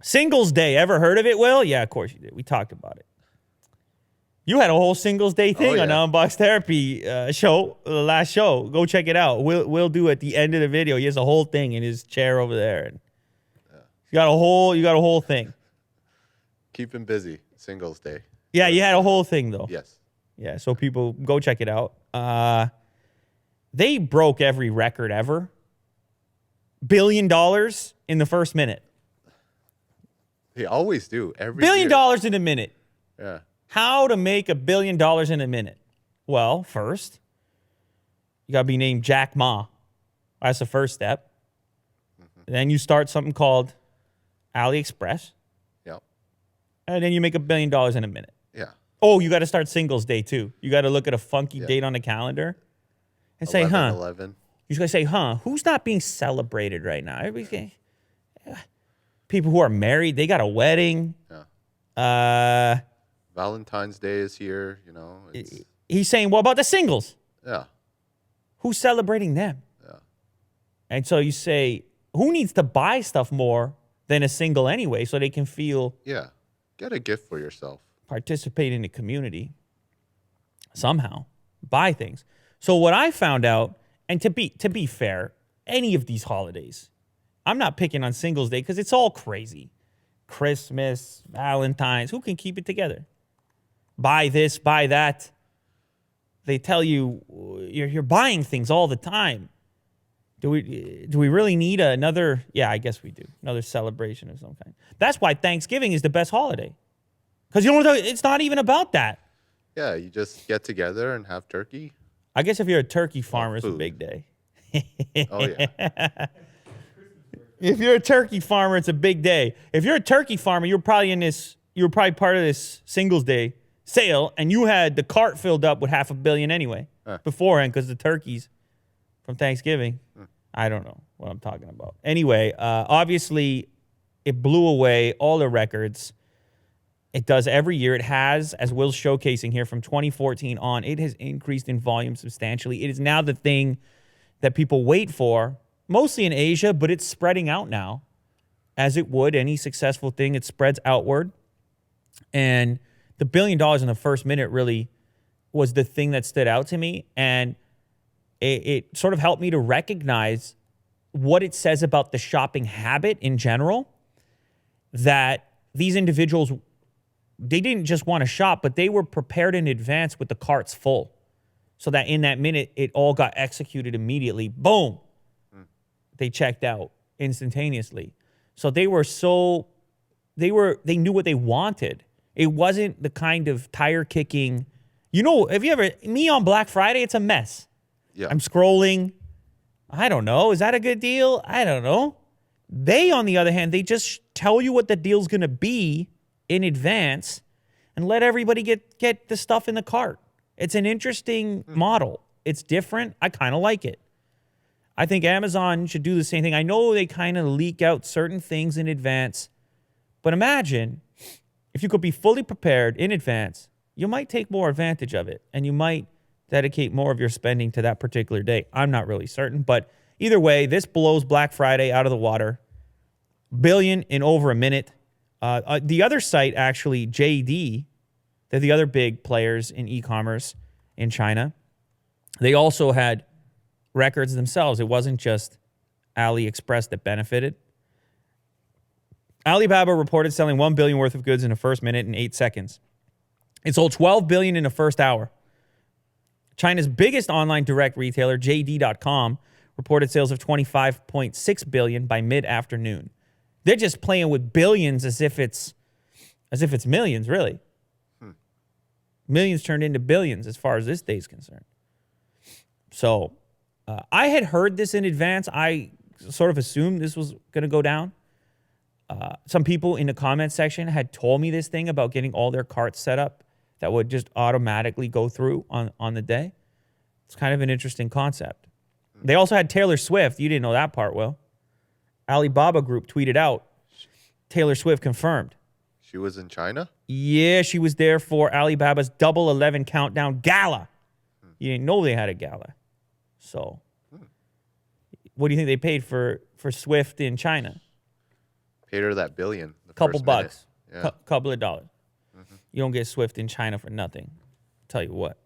Singles Day. Ever heard of it, Will? Yeah, of course you did. We talked about it. You had a whole Singles Day thing on the Unbox Therapy show, the last show. Go check it out. We'll do at the end of the video. He has a whole thing in his chair over there, and you got a whole thing. Keep him busy. Singles Day. Yeah, you had a whole thing though. Yes. Yeah, so people go check it out. They broke every record ever. $1 billion in the first minute. They always do. Every $1 billion year. in a minute. Yeah. How to make $1 billion in a minute? Well, first, you got to be named Jack Ma. That's the first step. Mm-hmm. Then you start something called AliExpress. Yep. And then you make $1 billion in a minute. Yeah. Oh, you got to start Singles Day, too. You got to look at a funky date on the calendar and say, 11. You just got to say, who's not being celebrated right now? People who are married, they got a wedding. Yeah. Valentine's Day is here, you know. He's saying, what about the singles? Yeah. Who's celebrating them? Yeah. And so you say, who needs to buy stuff more than a single anyway so they can feel... Yeah. Get a gift for yourself. Participate in the community. Somehow. Buy things. So what I found out, and to be fair, any of these holidays, I'm not picking on Singles Day because it's all crazy. Christmas, Valentine's, who can keep it together? Buy this, buy that. They tell you you're buying things all the time. Do we really need another? Yeah, I guess we do. Another celebration of some kind. That's why Thanksgiving is the best holiday. Because you know what? It's not even about that. Yeah, you just get together and have turkey. I guess if you're a turkey farmer, it's a big day. Oh, yeah. If you're a turkey farmer, it's a big day. If you're a turkey farmer, you were probably part of this Singles Day sale, and you had the cart filled up with $500 million anyway beforehand because the turkeys from Thanksgiving. I don't know what I'm talking about. Anyway, obviously, it blew away all the records. It does every year. It has, as Will's showcasing here, from 2014 on, it has increased in volume substantially. It is now the thing that people wait for, mostly in Asia, but it's spreading out now. As it would, any successful thing, it spreads outward. And the $1 billion in the first minute really was the thing that stood out to me. And it sort of helped me to recognize what it says about the shopping habit in general, that these individuals, they didn't just want to shop, but they were prepared in advance with the carts full so that in that minute, it all got executed immediately. Boom. They checked out instantaneously. So they knew what they wanted. It wasn't the kind of tire kicking, me on Black Friday, it's a mess. Yeah. I'm scrolling. I don't know. Is that a good deal? I don't know. They, on the other hand, they just tell you what the deal's going to be in advance and let everybody get the stuff in the cart. It's an interesting model. It's different. I kind of like it. I think Amazon should do the same thing. I know they kind of leak out certain things in advance, but imagine if you could be fully prepared in advance, you might take more advantage of it, and you might dedicate more of your spending to that particular day. I'm not really certain, but either way, this blows Black Friday out of the water. $1 billion in over a minute. The other site, actually, JD, they're the other big players in e-commerce in China. They also had records themselves. It wasn't just AliExpress that benefited. Alibaba reported selling $1 billion worth of goods in the first minute and 8 seconds. It sold $12 billion in the first hour. China's biggest online direct retailer, JD.com, reported sales of $25.6 billion by mid-afternoon. They're just playing with billions as if it's millions, really. Millions turned into billions as far as this day is concerned. So I had heard this in advance. I sort of assumed this was going to go down. Some people in the comment section had told me this thing about getting all their carts set up that would just automatically go through on the day. It's kind of an interesting concept. They also had Taylor Swift. You didn't know that part, Will. Alibaba Group tweeted out, Taylor Swift confirmed. She was in China? Yeah, she was there for Alibaba's Double 11 Countdown Gala. You didn't know they had a gala. So, what do you think they paid for Swift in China? Paid her that billion. The Couple first minute. bucks. Yeah. Couple of dollars. You don't get Swift in China for nothing. Tell you what.